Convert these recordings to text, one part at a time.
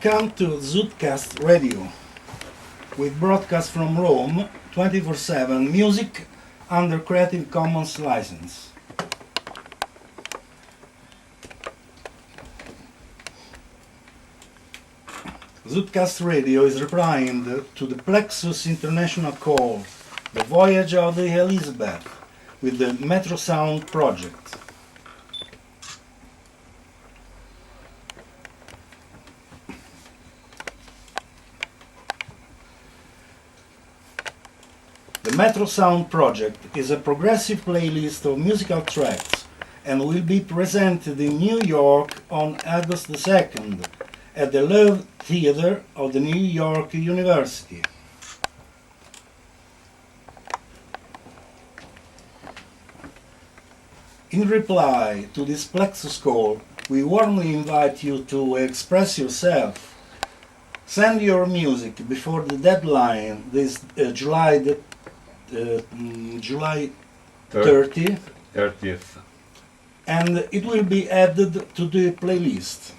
Welcome to ZootCast Radio, with broadcast from Rome, 24/7 music under Creative Commons license. ZootCast Radio is replying to the Plexus International Call, the Voyage of the Elisabeth, with the Metro Sound project. The Metro Sound project is a progressive playlist of musical tracks and will be presented in New York on August 2nd at the Love Theatre of the New York University. In reply to this Plexus call, we warmly invite you to express yourself. Send your music before the deadline this July 30th, and it will be added to the playlist.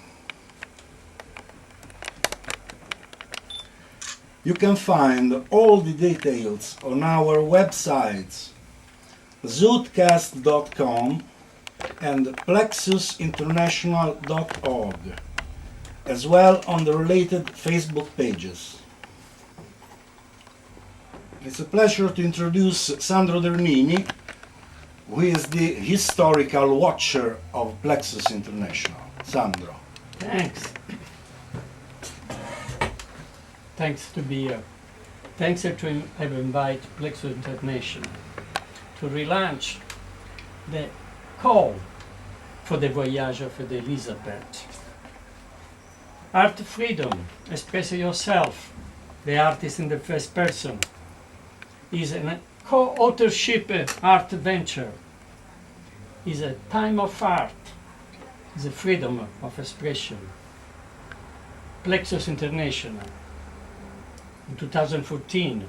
You can find all the details on our websites ZootCast.com and PlexusInternational.org, as well on the related Facebook pages. It's a pleasure to introduce Sandro Dernini, who is the historical watcher of Plexus International. Sandro. Thanks. Thanks to be here. Thanks to have invited Plexus International to relaunch the call for the Voyage of the Elisabeth. Art freedom, express yourself, the artist in the first person, is a co-authorship art venture, is a time of art, is a freedom of expression. Plexus International, in 2014,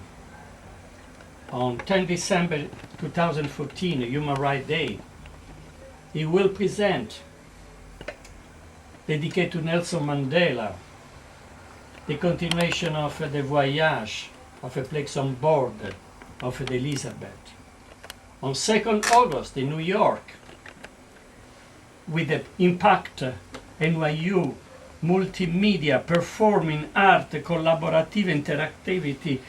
on 10 December 2014, Human Rights Day, he will present, dedicated to Nelson Mandela, the continuation of the voyage of a Plexus on board of the Elisabeth. On 2nd August in New York, with the Impact NYU multimedia performing art collaborative interactivity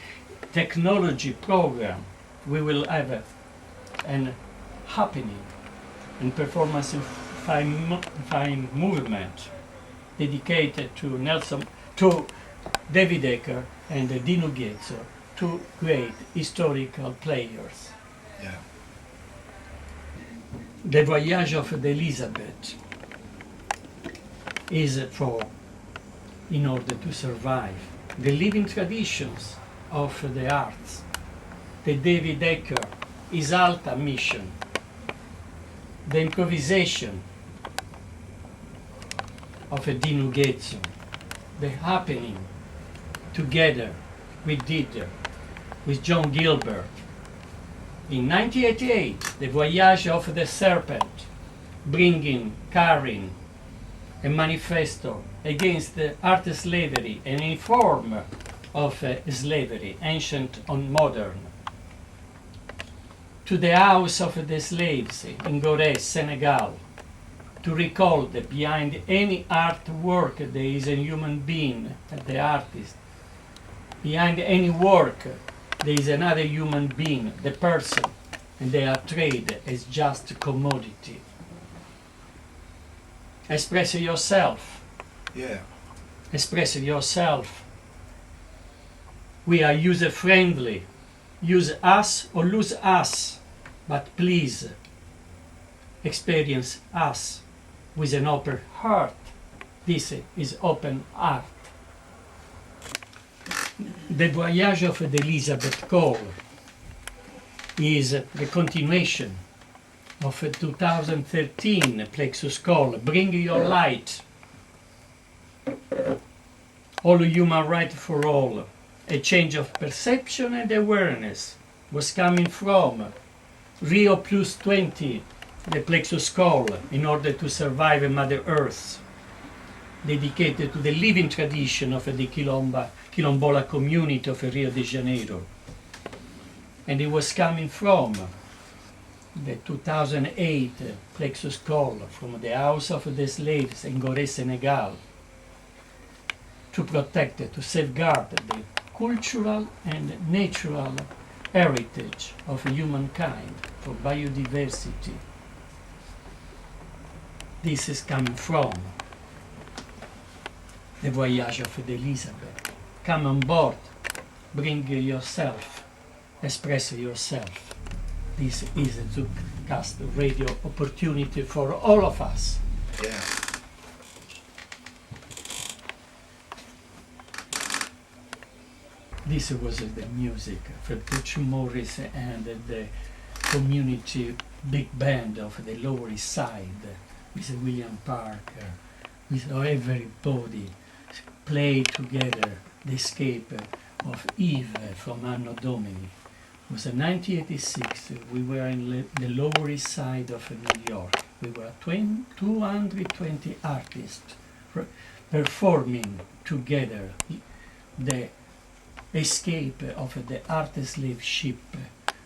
technology program, we will have an happening and performance fine movement dedicated to David Ecker and Dino Ghezzo, two great historical players. Yeah. The Voyage of the Elisabeth is in order to survive, the living traditions of the arts, the David Ecker, his Alta mission, the improvisation of Dino Ghezzo, the happening together we did with John Gilbert. In 1988, the Voyage of the Serpent, carrying a manifesto against art slavery and a form of slavery, ancient and modern, to the house of the slaves in Gorée, Senegal, to recall that behind any artwork there is a human being, the artist. Behind any work there is another human being, the person, and they are traded as just commodity. Express yourself. Yeah. Express yourself. We are user-friendly. Use us or lose us, but please experience us with an open heart. This is open art. The Voyage of the Elisabeth Call is the continuation of a 2013 Plexus Call, Bring Your Light, All Human Right for All. A change of perception and awareness was coming from Rio Plus 20, the Plexus Call, in order to survive Mother Earth. dedicated to the living tradition of the Quilombola community of Rio de Janeiro. And it was coming from the 2008 Plexus Call from the House of the Slaves in Gorée, Senegal, to protect, to safeguard the cultural and natural heritage of humankind for biodiversity. This is coming from the Voyage of Elisabeth. Come on board, bring yourself, express yourself. This is a ZootCast Radio opportunity for all of us. Yeah. This was the music for Butch Morris and the community big band of the Lower East Side, with William Parker, with everybody play together the escape of Eve from Anno Domini. It was in 1986. We were in the Lower East Side of New York. We were 220 artists performing together the escape of the art slave ship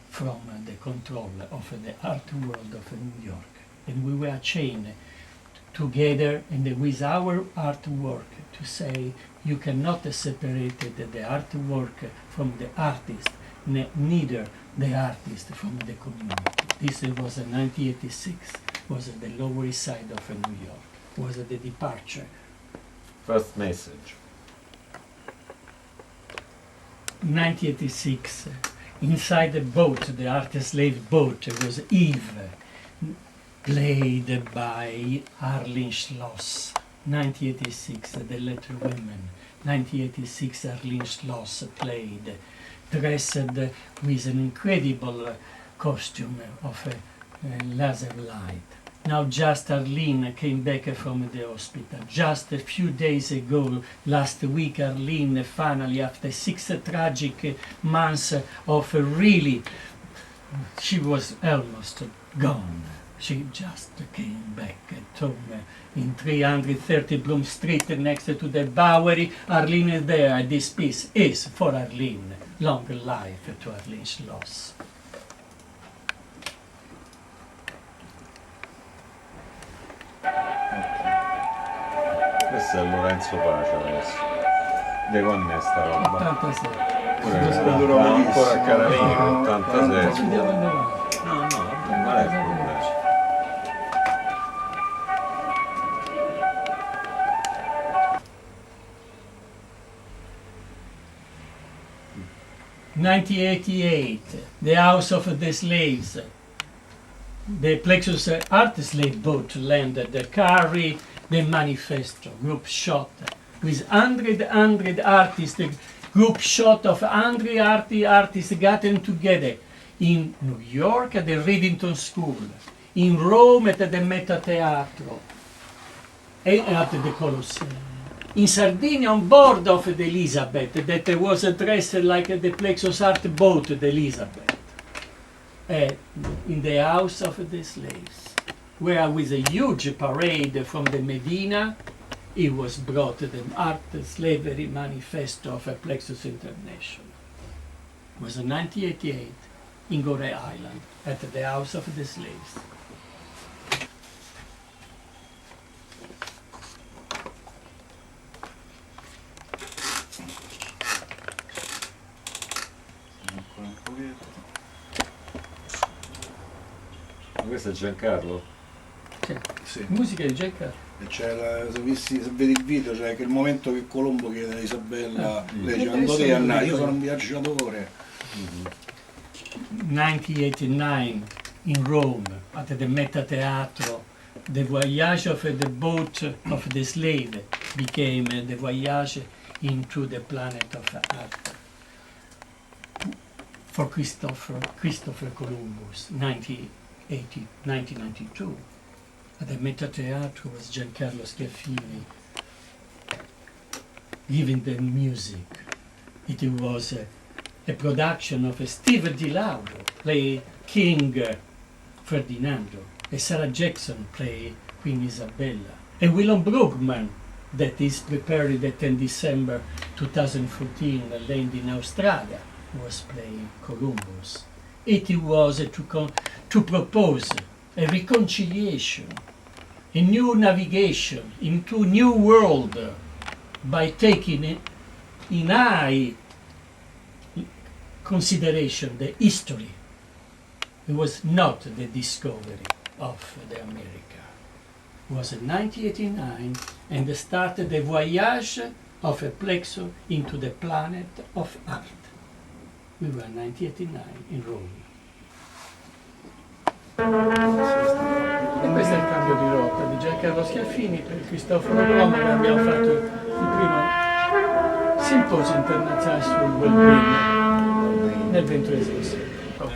from the control of the art world of New York. And we were chained together and with our artwork to say you cannot separate the artwork from the artist, neither the artist from the community. This was in 1986, was the Lower East Side of New York, was the departure. First message. 1986, inside the boat, the art slave boat, was Eve, played by Arlene Schloss. 1986, the Letter Women. 1986, Arlene Schloss played, dressed with an incredible costume of laser light. Now just Arlene came back from the hospital. Just a few days ago, last week, Arlene finally, after 6 tragic months of really, she was almost gone. She just came back at home in 330 Bloom Street next to the Bowery. Arlene is there. This piece is for Arlene. Long life to Arlene Schloss. Questo è Lorenzo Pace adesso. Deve con sta roba. 86. Pure va ancora a Carabinieri, 86. Studiava il 90. No, no, qual è il problema? 1988, the House of the Slaves. The Plexus art slave boat landed, carried the manifesto, group shot, with 100 artists, group shot of 100 artists gotten together in New York at the Reddington School, in Rome at the Meta Teatro, and at the Colosseum. In Sardinia on board of the Elisabeth, that was dressed like the Plexus art boat, the Elisabeth. In the House of the Slaves, where with a huge parade from the Medina, it was brought the art slavery manifesto of Plexus International. It was in 1988 in Gorée Island at the House of the Slaves. Questo è Giancarlo? Sì. Musica di Jack. E c'è se vedi il video, c'è che il momento che Colombo chiede a Isabella, lei dice quando te andare, io sono un viaggiatore. 1989 in Rome at the Meta Teatro, the voyage of the boat of the slave became the voyage into the planet of art for Christopher Columbus, 1992. At the Meta Teatro was Giancarlo Schiaffini giving the music. It was a production of Steve Di Lauro, play King Ferdinando, and Sarah Jackson play Queen Isabella, and Willem Brugman that is prepared that in December 2014 land in Australia was playing Columbus. It was to propose a reconciliation, a new navigation into new world by taking in high consideration the history. It was not the discovery of the America. It was in 1989 and started the voyage of a Plexus into the planet of art. We were in 1989 in Rome. E questo è il cambio di rotta di Giancarlo Schiaffini per Cristoforo Colombo, che abbiamo fatto il primo simposio internazionale sul well-being nel XX secolo.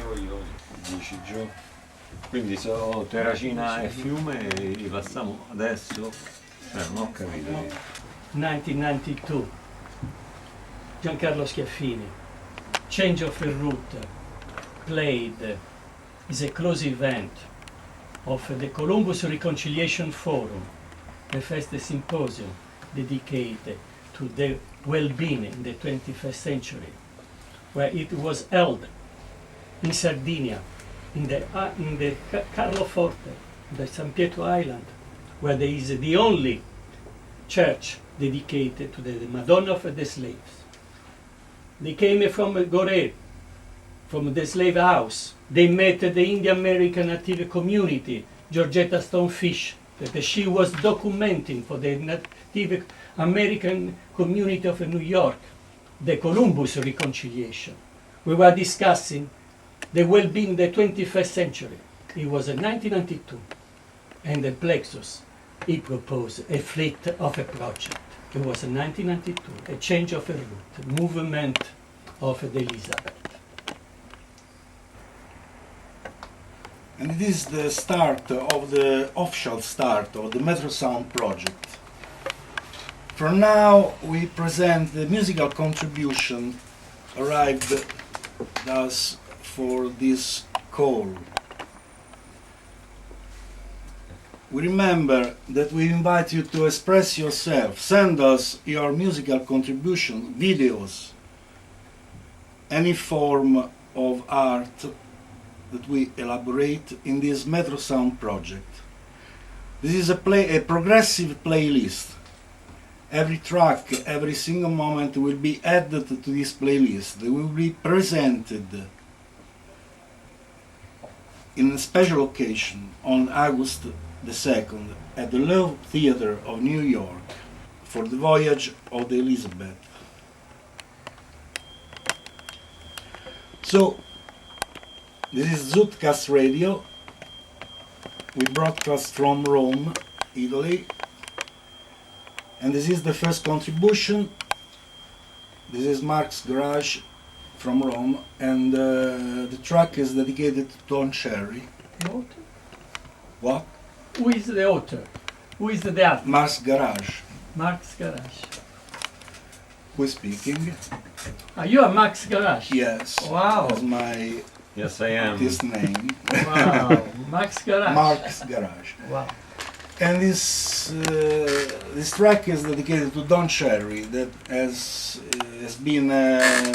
Dici Gio? Quindi Terracina e Fiume li passiamo adesso? Non ho capito. 1992, Giancarlo Schiaffini, Change of the Route, played is a close event of the Columbus Reconciliation Forum, the first symposium dedicated to the well-being in the 21st century, where it was held in Sardinia, in the Carlo Forte, the San Pietro Island, where there is the only church dedicated to the Madonna of the slaves. They came from Goree, from the slave house. They met the Indian American Native community, Georgetta Stonefish, that she was documenting for the Native American community of New York, the Columbus Reconciliation. We were discussing the well-being in the 21st century. It was in 1992, and the Plexus, he proposed a fleet of a project. It was in 1992, a change of a route, movement of the Elisabeth. And it is the start of the official start of the Metro Sound project. For now, we present the musical contribution arrived thus for this call. We remember that we invite you to express yourself. Send us your musical contribution, videos, any form of art that we elaborate in this Metro Sound project. This is a progressive playlist. Every track, every single moment will be added to this playlist. They will be presented in a special occasion on August the 2nd at the Love Theatre of New York for the Voyage of the Elisabeth. So, this is ZootCast Radio. We broadcast from Rome, Italy. And this is the first contribution. This is Mark's Garage from Rome, and the track is dedicated to Don Cherry. The author? What? Who is the author? Who is the artist? Mark's Garage. Mark's Garage. Who is speaking? You are Mark's Garage? Yes. Wow. That's my Yes, I am. artist name. Wow. Mark's Garage. Mark's Garage. Wow. And this track is dedicated to Don Cherry, that has been a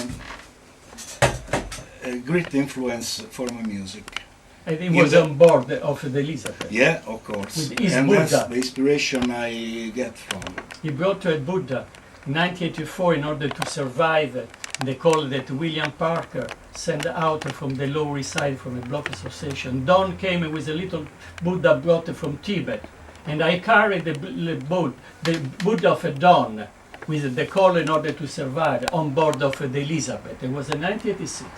great influence for my music. And he was on board of the Elisabeth. Yeah, of course. With his and Buddha. that's the inspiration I get from it. He brought a Buddha in 1984 in order to survive the call that William Parker sent out from the Lower East Side from a block association. Don came with a little Buddha brought from Tibet, and I carried the Buddha of Don with the call in order to survive on board of the Elisabeth. It was in 1986.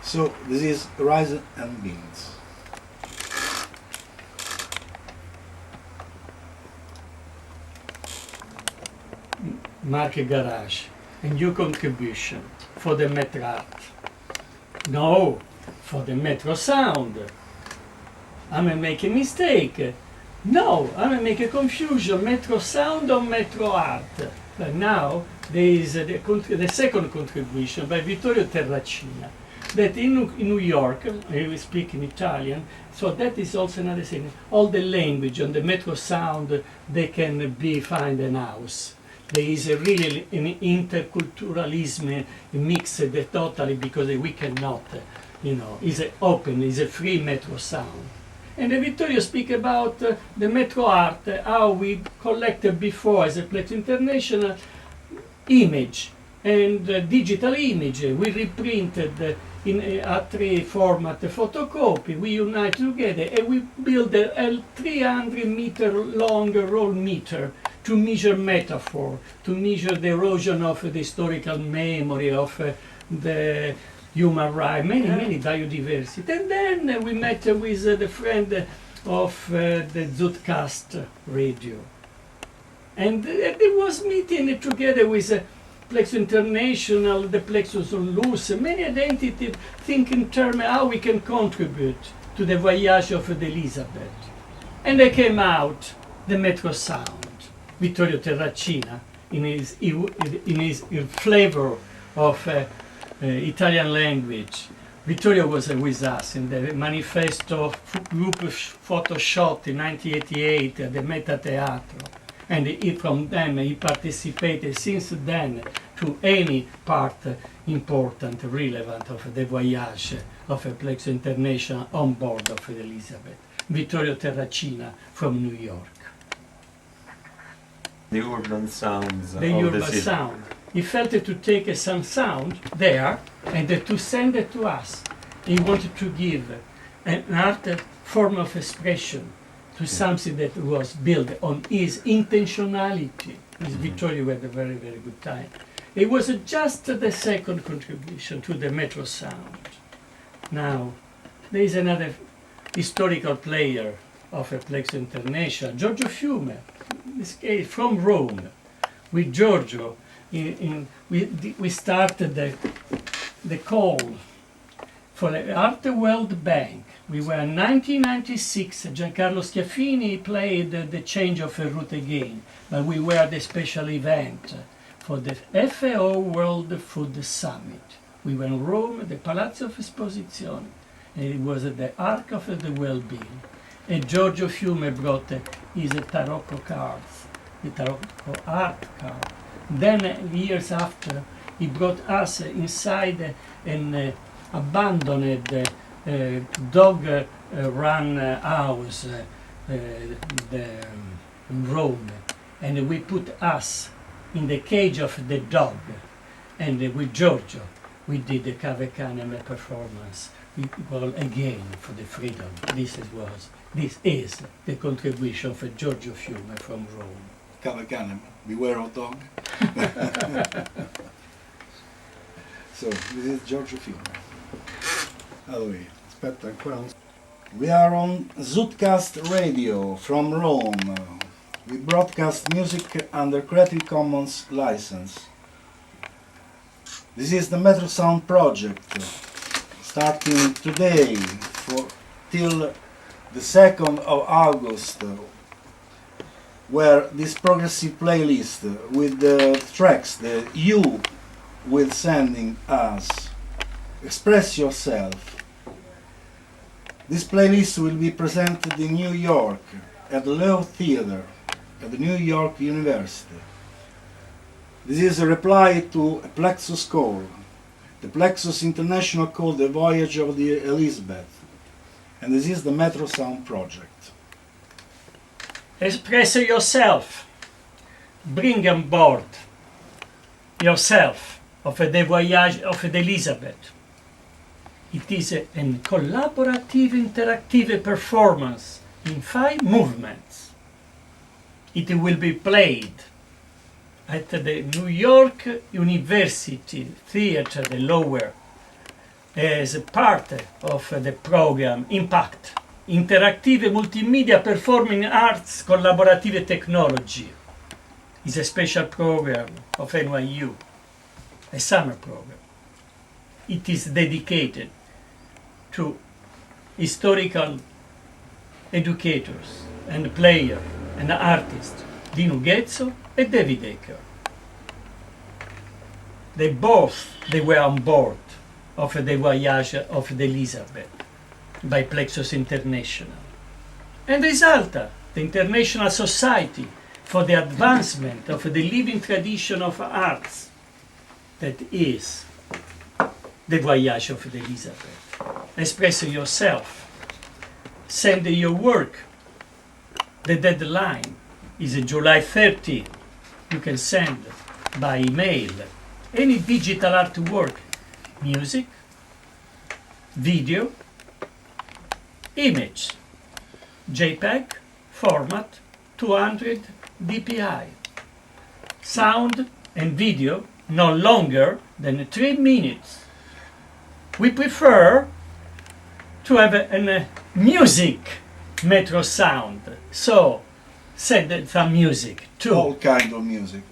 So this is Rice and Beans. Mark Garage, a new contribution for the Metro Art. No, for the Metro Sound. I'm making a mistake. No, I'm making a confusion. Metro Sound or Metro Art. But now there is the second contribution by Vittorio Terracina. that in New York, we speak in Italian, so that is also another thing. All the language on the metro sound, they can be find in house. There is a really an interculturalism mixed totally because we cannot, it's open, it's a free metro sound. And Vittorio speak about the metro art, how we collected before as a Plexus International image and digital image. We reprinted in A3 format photocopy. We unite together and we build a 300 meter long roll meter to measure metaphor, to measure the erosion of the historical memory of the human rights, many biodiversity. And then we met with the friend of the ZootCast Radio. And it was meeting together with Plexus International, the Plexus Loose, many identities think in terms of how we can contribute to the voyage of the Elisabeth. And they came out, the metro sound, Vittorio Terracina, in his flavor of Italian language. Vittorio was with us in the manifesto group photo shot in 1988 at the Meta Teatro. And from them he participated since then to any part important, relevant of the voyage of a Plexus International on board of the Elisabeth. Vittorio Terracina from New York. The urban sounds The of urban the city. sound. He felt to take some sound there and to send it to us. He wanted to give an art form of expression to something that was built on his intentionality. Vittorio had a very, very good time. It was just the second contribution to the metro sound. Now, there is another historical player of a Plexus International, Giorgio Fiume, in this case from Rome. With Giorgio, we started the call for the Art World Bank. We were in 1996, Giancarlo Schiaffini played the change of a route again, but we were the special event for the FAO World Food Summit. We were in Rome, the Palazzo of Esposizione, and it was the Ark of the Well-Being. And Giorgio Fiume brought his tarocco cards, the tarocco art card. Then, years after, he brought us inside an abandoned dog-run house in Rome, and we put us in the cage of the dog, and with Giorgio we did the Cave Canem performance. We call again for the freedom. This is the contribution of Giorgio Fiume from Rome. Cave Canem, beware of dog. So, this is Giorgio Fiume. Allora, aspetta ancora. We are on ZootCast Radio from Rome. We broadcast music under Creative Commons license. This is the Metro Sound project, starting today till the 2nd of August, where this progressive playlist with the tracks that you will sending us, Express Yourself. This playlist will be presented in New York at the Lowe Theatre at the New York University. This is a reply to a Plexus Call, the Plexus International Call, the Voyage of the Elisabeth, and this is the Metro Sound project. Express yourself. Bring on board yourself of the voyage of the Elisabeth. It is a collaborative, interactive performance in 5 movements. It will be played at the New York University Theatre, the Lower, as a part of the program Impact, Interactive Multimedia Performing Arts Collaborative Technology. It's a special program of NYU, a summer program. It is dedicated to historical educators and players and artists, Dino Ghezzo and David Aker. They were on board of the Voyage of the Elisabeth by Plexus International. And Risalta, the International Society for the Advancement of the Living Tradition of Arts, that is the Voyage of the Elisabeth. Express yourself. Send your work. The deadline is July 30. You can send by email any digital artwork, music, video, image, JPEG, format 200 dpi. Sound and video no longer than 3 minutes. We prefer to have a music metro sound, so send some music too. All kind of music.